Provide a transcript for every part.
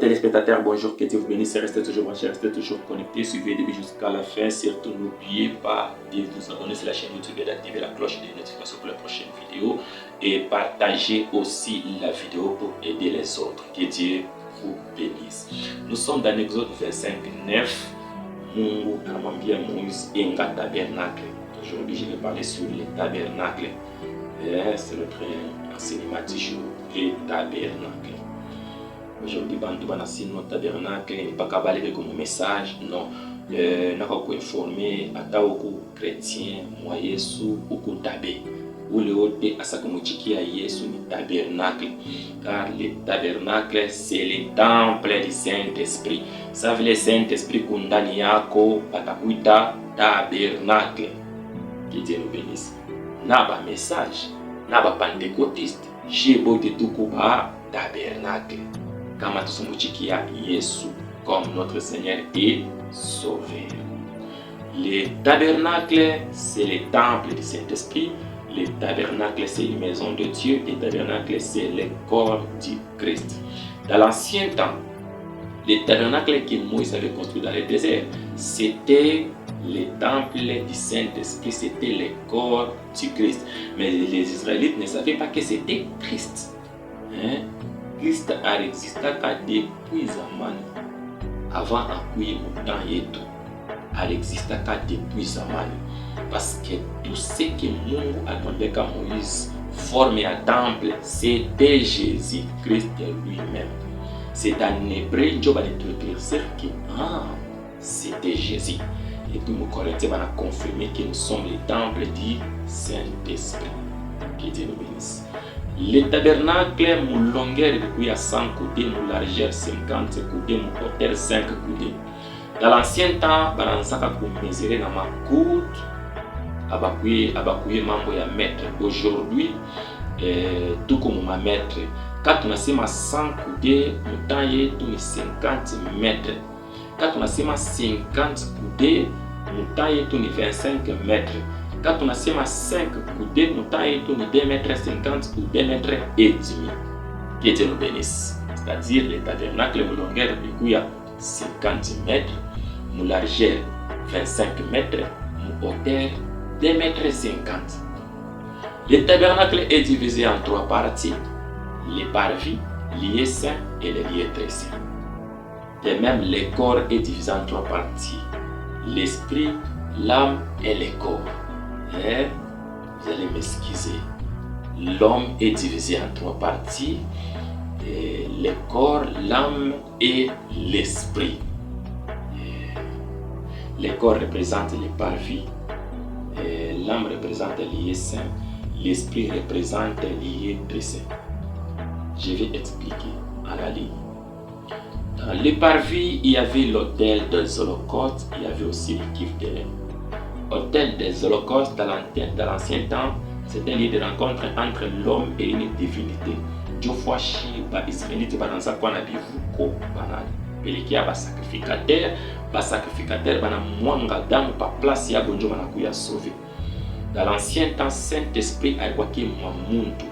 téléspectateurs, bonjour, que Dieu vous bénisse, restez toujours branchés, restez toujours connectés, suivez le début jusqu'à la fin. Surtout, n'oubliez pas de vous abonner sur la chaîne YouTube et d'activer la cloche des notifications pour la prochaine vidéo. Et partagez aussi la vidéo pour aider les autres. Que Dieu vous bénisse. Nous sommes dans Exode 25, 9. Mungu anamwambia Moïse enga tabernacle. Aujourd'hui, je vais parler sur les tabernacles. C'est notre enseignement du jour, les tabernacles. Aujourd'hui, bantu banasi no tabernacle ni pas kabale comme message, non. Naka ko informer ata oku chrétien moi Yesu oku tabe. Ule wote asakumuchikia Yesu ni tabernacle, car le tabernacle c'est le temple du Saint-Esprit. Ça veut le Saint-Esprit kundani yako patakuita tabernacle. Que Dieu nous bénisse. Naba message, naba pentecôtiste, shebo de tukuba tabernacle. Kama tusumuchikia Yesu comme notre Seigneur et Sauveur. Le tabernacle c'est le temple du Saint-Esprit. Le tabernacle, c'est une maison de Dieu. Le tabernacle, c'est le corps du Christ. Dans l'ancien temps, le tabernacle que Moïse avait construit dans le désert, c'était le temple du Saint-Esprit, c'était le corps du Christ. Mais les Israélites ne savaient pas que c'était Christ. Christ a existé depuis Zaman, avant d'accueillir le temps et tout. A existé depuis Zaman. Parce que tout ce que Mungu a demandé à Moïse former un temple, c'était Jésus-Christ lui-même. C'est en hébreu, Dieu va dire que c'était Jésus. Et puis, mon Corinthiens va confirmer que nous sommes le temple du Saint-Esprit. Que Dieu nous bénisse. Le tabernacle, mon longueur est à 100 coudées, mon largeur 50 coudées, mon hauteur 5 coudées. Dans l'ancien temps, on a mesuré dans ma coude. Abakuye mambo ya mètre. Aujourd'hui, tout comme ma mètre, quand on a 100 coudées, mon temps est 50 mètres. Quand on a 50 coudées, mon temps est 25 mètres. Quand on a 5 coudées, mon temps est 2 mètres 50 ou 2 mètres et demi. Que Dieu nous bénisse. C'est-à-dire le tabernacle, mon longueur est 50 mètres, mon largeur 25 mètres, mon hauteur 2 mètres 50. Le tabernacle est divisé en 3 parties, les parvis, liés saints et les liés très saints. De même, le corps est divisé en 3 parties, l'esprit, l'âme et le corps. Et vous allez m'excuser, l'homme est divisé en 3 parties, le corps, l'âme et l'esprit. Le corps représente les parvis, l'âme représente les lieux saints, l'esprit représente les lieux très saints. Je vais expliquer à la ligne. Dans les parvis, il y avait l'autel des holocaustes, il y avait aussi le kif de l'air. L'autel des holocaustes, dans l'ancien temps, c'était un lieu de rencontre entre l'homme et une divinité. Dieu fois chez les Israélites, dans ce qu'on a dit, vous pelekea basacrificateur bana mwanga damu pa place ya bonjo banakuya sauver. Dans l'ancien temps, Saint-Esprit alikuwa mwa muntu.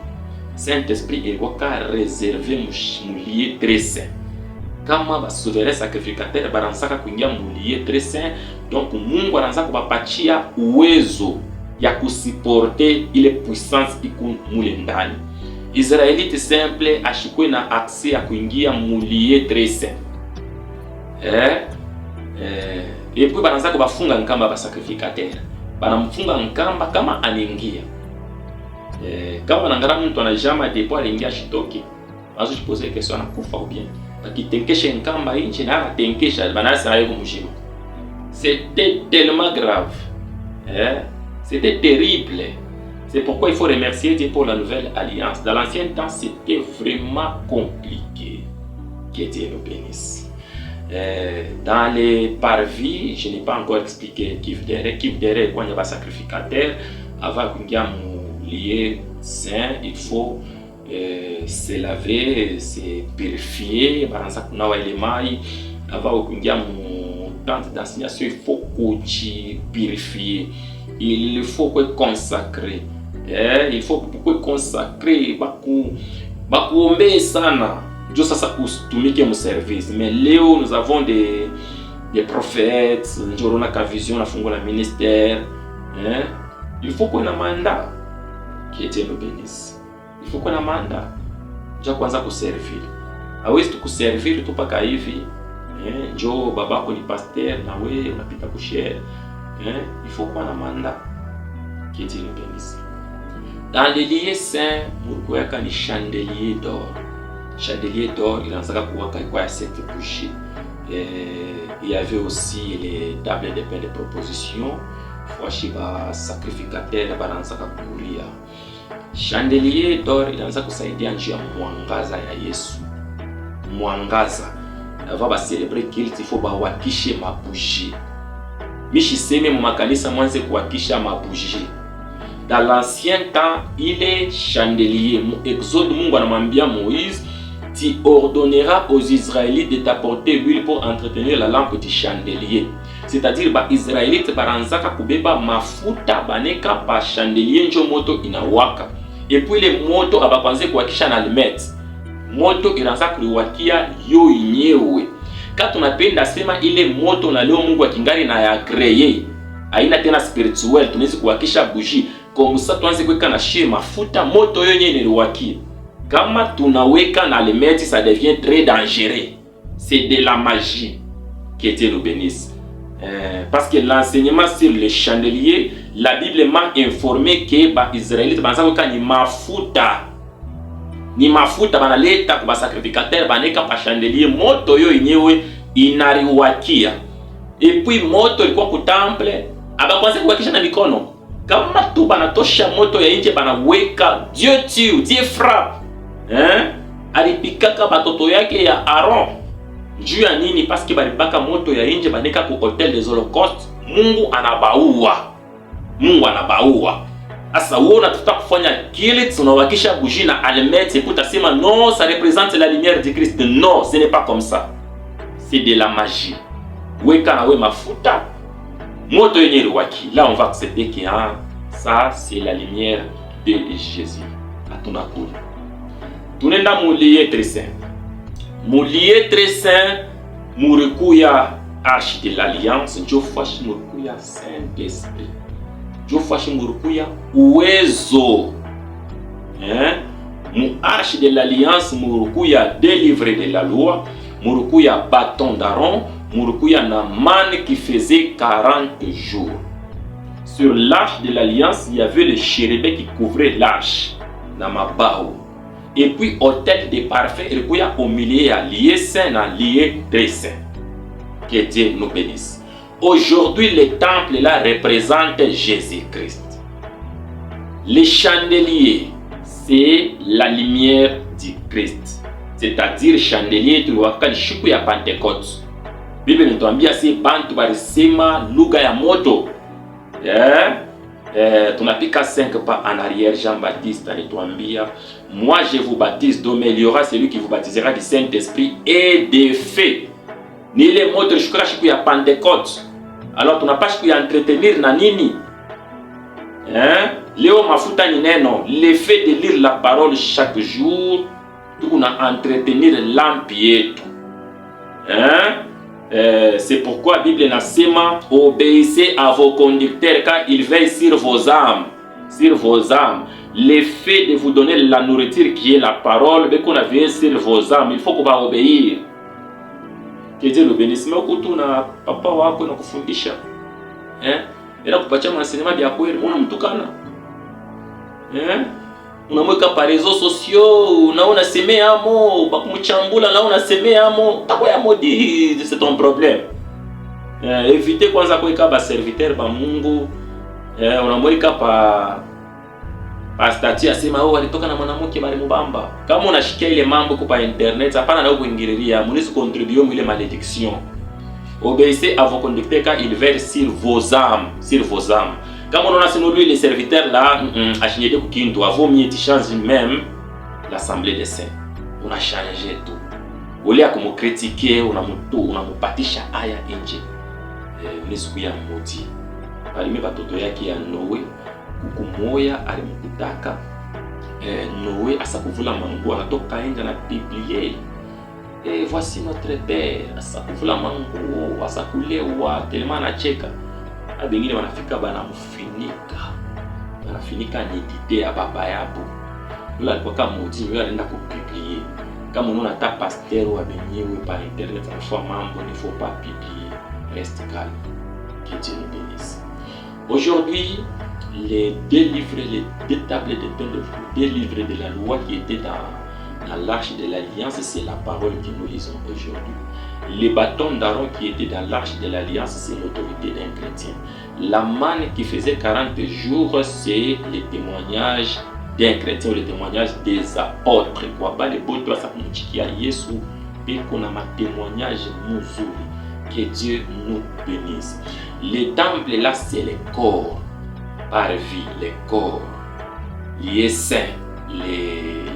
Saint-Esprit alikuwa réservé mulier très saint. Kama ba souverain sacrificateur banansaka kuingia mulier très saint, donc Mungu anaanza kubapatia uwezo ya kusiporter ile puissance iku mule ndani. Israélite simple ashikwe na accès ya kuingia mulier très saint. Et puis banaanza kubafunga nkamba ba sacrificateur. Banamfunga nkamba kama anaingia. Kama banangara mtu anajama depo aliingia shitoki. Bazo jipose question anakufa ou bien. Bakitenkesha nkamba inchi na atenkesha banasa ayo mshima. C'était tellement grave. C'était terrible. C'est pourquoi il faut remercier Dieu pour la nouvelle alliance. Dans l'ancien temps, c'était vraiment compliqué. Que Dieu nous bénisse. Dans les parvis, je n'ai pas encore expliqué Kif Dere, quand il y a un sacrificateur, avant qu'il y ait un lieu saint, il faut se laver, se purifier, avant qu'il y ait un temps d'assignation, il faut purifier, il faut consacrer. Il faut consacrer, bakuombe sana. ndio sasa usitumike mu service. Mais leo nous avons des prophètes, ndio on a vision na fungo la ministère, hein? Il faut qu'on a mandat. Que Dieu nous bénisse. Il faut qu'on a mandat. Ndio kwanza kuservir. Hawezi tukuservir tu paka hivi. Ndio babako ni pasteur na wewe unapita kushare. Il faut qu'on a mandat. Que Dieu nous bénisse. Dans les lieux saints, murikuweka ni chandelier d'or. Chandelier d'or, il en sera kuwaka kwa 7 bougies. Il y avait aussi les tables de pain de proposition. Fwashi ba sacrificateur banaanzaka kulia. Chandelier d'or inaanza kusaidia njia mwangaza ya Yesu. Mwangaza. Ava ba célébrer qu'il faut ba wakishe mabuji. Mishi seme mu makanisa mwanze kuwakisha mabuji. Dans l'ancien temps, il est chandelier. Mu Exode Mungu anamwambia Moïse, tu ordonneras aux Israélites de t'apporter l'huile pour entretenir la lampe du chandelier. C'est-à-dire ba Israélites baranzaka kubeba mafuta baneka pa chandelier njo moto inawaka. Et puis les moto abakwanze kuwakisha na almet. Moto inaanza kuliwakia yo yenyewe. Kama tunapenda sema ile moto na leo Mungu akingari na ya créer. Haina tena spirituel, tunaweza kuwakisha bougie. Comme ça tuanze kuweka na shie mafuta moto yenyewe iliwakia. Kama tunaweka na almet, ça devient très dangereux. C'est de la magie. Que Dieu nous bénisse. Parce que l'enseignement sur le chandelier, la Bible m'a informé que les Israélites ni mafuta banaleta kwa sacrificateur baneka pa chandelier moto yo yenyewe inariwakia. Et puis moto ilikuwa ku temple abakwanza kuwakisha na mikono. Kama tu banatosha moto ya nje banaweka, Dieu tue, Dieu frappe. Alipikaka batoto yake ya Aaron. Juu ya nini? Parce que balibaka moto ya nje baneka ku hotel des holocaustes. Mungu anabaua. Mungu anabaua. Asa uona tuta kufanya kile tunawakisha bougie na almet et pour tasema non, ça représente la lumière du Christ. Non, ce n'est pas comme ça. C'est de la magie. Weka na we mafuta moto yenye waki. Là on va accepter que ça c'est la lumière de Jésus. Atuna kule. Tunenda mu lieu très saint. Mu lieu très saint murikuya arche de l'alliance, njo fashi murikuya Saint-Esprit. Njo fashi murikuya uwezo. Mu arche de l'alliance murikuya délivré de la loi, murikuya bâton d'Aaron, murikuya na manne qui faisait 40 jours. Sur l'arche de l'alliance, il y avait le chérubin qui couvrait l'arche na mabao. Et puis autel de parfum il y a au milieu à lié saint à lié très saint. Que Dieu nous bénisse. Aujourd'hui le temple là représente Jésus-Christ. Le chandelier c'est la lumière du Christ. C'est-à-dire chandelier tuliwaka siku ya Pentecôte. Bible inatuambia si bantu barisema lugha ya moto. Tunapika 5 pas en arrière. Jean-Baptiste alituambia, moi je vous baptise d'eau, mais il y aura celui qui vous baptisera du Saint-Esprit et de feu. Ni ile moto shukra siku ya Pentecôte. Alors tunapaswa kuentretenir na nini? Leo mafuta ni neno, le fait de lire la parole chaque jour, tuna entretenir lampe yetu. C'est pourquoi la Bible nasema obéissez à vos conducteurs car ils veillent sur vos âmes. Sur vos âmes. Le fait de vous donner la nourriture qui est la parole, mais qu'on a veillé sur vos âmes, il faut qu'on va obéir. Que Dieu nous bénisse. Mais au na papa wako na kufundisha. Ila kupatia enseignement ya kweli, unamtukana. Unamweka pa réseaux sociaux, unaona semea amo, bakumchambula na unasemea amo, takoya modi, c'est ton problème. Évitez kwanza kuweka ba serviteur ba Mungu, unamweka pa statut asema alitoka na mwanamke bali mubamba. Kama unashikia ile mambo kwa internet, hapana na kuingililia, munisi contribuer mu ile malédiction. Obéissez à vos conducteurs car ils veillent sur vos âmes, sur vos âmes. Comme on a sino lui les serviteurs là, achigné kukintu, avant mieux tu changes même l'assemblée des saints. On a changé tout. Au lieu de me critiquer, on a mupatisha aya nje. Nisiku ya moti. Balime batoto yake ya Noe, kukumoya alimkutaka. Noe asakuvula mangu anatoka nje na Biblia. Et voici notre père, asakuvula manguo, asakulewa, tellement anacheka. Bengine wanafika banafunika nidite ya baba yabo. Yule alikuwa kama mudi, yule alienda kupublier. Kama unaona hata pasteur wa benyewe par internet anafanya mambo, il ne faut pas publier. Reste calme. Que Dieu nous bénisse. Aujourd'hui, les deux tablettes de pain, les 2 livres de la loi qui étaient dans l'arche de l'alliance, c'est la parole que nous lisons aujourd'hui. Les bâtons d'Aaron qui étaient dans l'arche de l'alliance, c'est l'autorité d'un chrétien. La manne qui faisait 40 jours, c'est le témoignage d'un chrétien ou le témoignage des apôtres. Quoi pas les beaux doigts, ça nous dit qu'il y a Jésus, et qu'on a un témoignage muzuri. Que Dieu nous bénisse. Les temples là, c'est les corps par vie, les corps, les saints,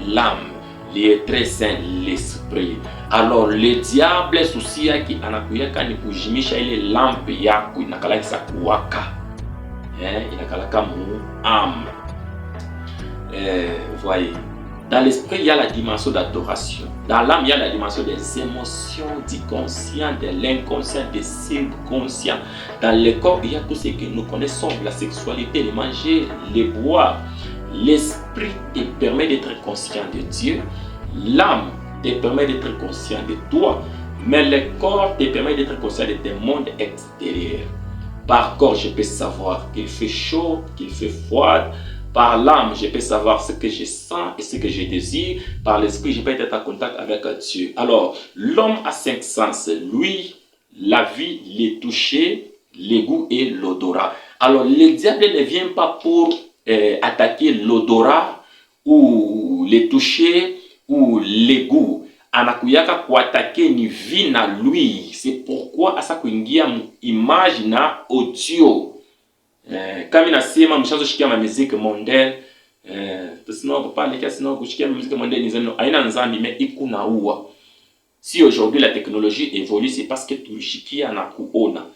l'âme, les très saints, l'esprit. Alors le diable souci qui anakuyaka ni kujimisha ile lampe yako inakalakisa kuwaka, inakalaka mu âme. Voyez, dans l'esprit il y a la dimension d'adoration, dans l'âme il y a la dimension des émotions, du conscient, de l'inconscient, des subconscients. Dans le corps il y a tout ce que nous connaissons, la sexualité, le manger, le boire. L'esprit te permet d'être conscient de Dieu, l'âme te permet d'être conscient de toi, mais le corps te permet d'être conscient de tes mondes extérieurs. Par corps, je peux savoir qu'il fait chaud, qu'il fait froid. Par l'âme, je peux savoir ce que je sens et ce que je désire. Par l'esprit, je peux être en contact avec Dieu. Alors, l'homme a 5 sens. Lui, la vie, les toucher, les goûts et l'odorat. Alors, le diable ne vient pas pour attaquer l'odorat ou les toucher ou les goûts. Anakuyaka kuattaquer ni vie na lui. C'est pourquoi asa kuingia image na audio. Kama inasema mshazo shikia ma musique mondaine, sinon on peut pas les sinon kushikia musique mondaine nizeno aina nzambi mais ikunaua. Si aujourd'hui la technologie évolue, c'est parce que tulishikia na kuona.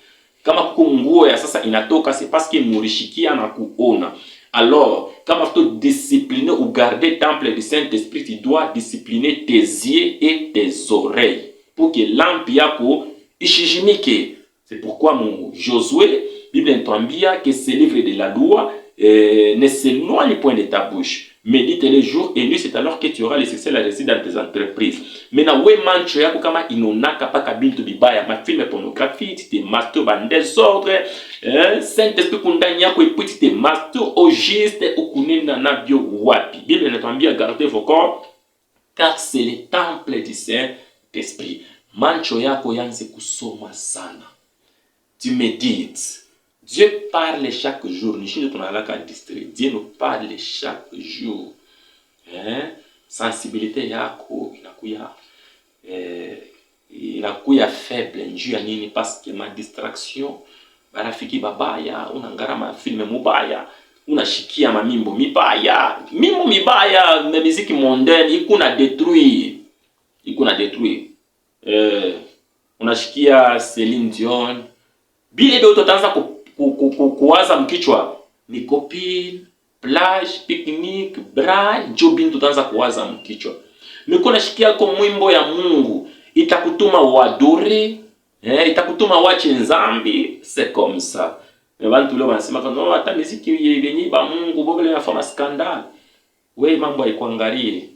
Kama kunguo ya sasa inatoka, c'est parce que murishikia na kuona. Alors, kama tu discipliner ou garder le temple du Saint-Esprit, tu dois discipliner tes yeux et tes oreilles pour que lampe yako ishijimike. C'est pourquoi mon Josué, Bible intambia que ce livre de la loi ne s'éloigne point de ta bouche. Médite les jours et nuits, c'est alors que tu auras le succès la réussite dans tes entreprises. Maintenant, we manche yako kama inonaka paka bintu bibaya, ma film pornographie, tu te masturbes en désordre, Saint-Esprit kundani yako et puis tu te masturbes au juste ou kunenda na bio wapi. Bible intambia garder vos corps, car c'est le temple du Saint-Esprit. Mancho yako yanze kusoma sana. Tu médites. Dieu parle chaque jour. Dieu nous parle chaque jour. Sensibilité yako inakuya faible njuu ya nini? Parce que ma distraction barafiki babaya, unangara ma filme mubaya, unashikia mamimbo mibaya, mimbo mibaya, na muziki mondaine ikuna détruire. Unashikia Céline Dion, bile ndio utaanza kuwaza mkichwa ni copine, plage, picnic, bra, jobin tutaanza kuwaza mkichwa. Niko nashikia kwa mwimbo ya Mungu, itakutuma uadore, itakutuma wache nzambi, c'est comme ça. Abantu leo wanasema no hata muziki yenye ba Mungu bogele na fama scandale. Wewe mambo haikuangalie,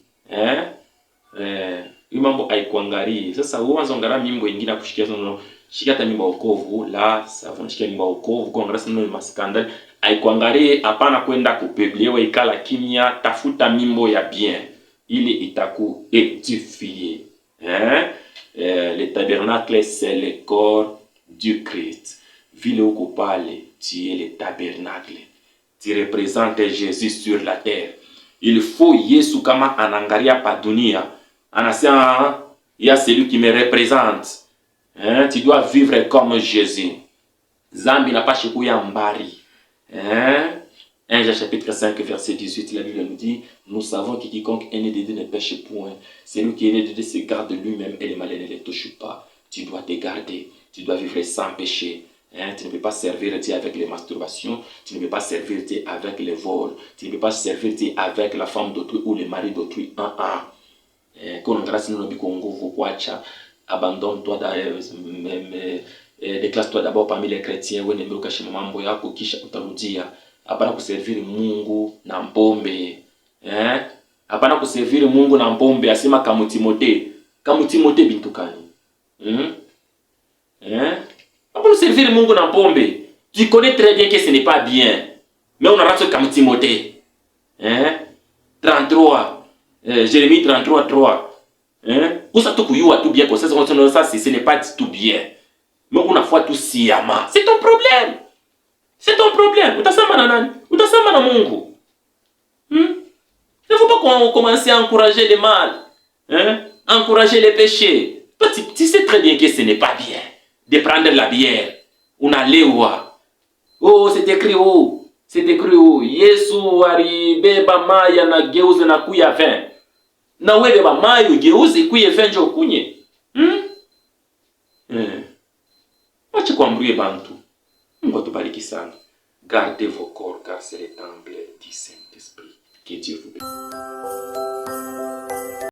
mambo haikuangalie. Sasa uanze ngara mimbo nyingine kushikia no shika hata mimba wokovu la safa shika mimba wokovu kwa ngara sino maskandal haikuangalie, hapana kwenda kupublier ikala kimya, tafuta mimbo ya bien ili itaku édifier. Le tabernacle c'est le corps du Christ. Vile uko pale, tu es le tabernacle, tu représentes Jésus sur la terre. Il faut Yesu kama anangalia pa dunia anasema il y a celui qui me représente. Tu dois vivre comme Jésus. Zambi n'a pas chekuya mbari. 1 Jean chapitre 5 verset 18, la Bible nous dit, nous savons que quiconque est né de Dieu ne pêche point. Celui qui est né de Dieu se garde lui-même et les malins ne les touchent pas. Tu dois te garder, tu dois vivre sans péché. Tu ne peux pas servir Dieu avec les masturbations, tu ne peux pas servir Dieu avec les vols, tu ne peux pas servir Dieu avec la femme d'autrui ou le mari d'autrui. Qu'on grâce nous biko nguvu kuacha, abandonne-toi déclasse-toi d'abord parmi les chrétiens, wewe ndio kashima mambo yako kisha utarudia. Hapana kuserviri Mungu na mpombe. Hapana kuserviri Mungu na mpombe, asema kama Timothée bintukani. Hapana kuserviri Mungu na mpombe. Tu connais très bien que ce n'est pas bien. Mais on a raté comme Timothée. 33. Jérémie 33, 3. Où ça tout kuyua tout bien, ça ce n'est pas tout bien. Mais on a foi tout siyama. C'est ton problème. C'est ton problème. Utasema na nani? Utasema na Mungu. Ne faut pas commencer à encourager le mal. Encourager les péchés. Toi, tu sais très bien que ce n'est pas bien de prendre la bière. Unalewa. Oh, c'est écrit où? C'est écrit où? Yesu alibeba maji na geuze na kuya vin. Na wewe beba maji ugeuze kuya vin njo kunye. Wacha kuamruye bantu. Mungu atubariki sana. Gardez vos corps car c'est le temple du Saint-Esprit. Que Dieu vous bénisse.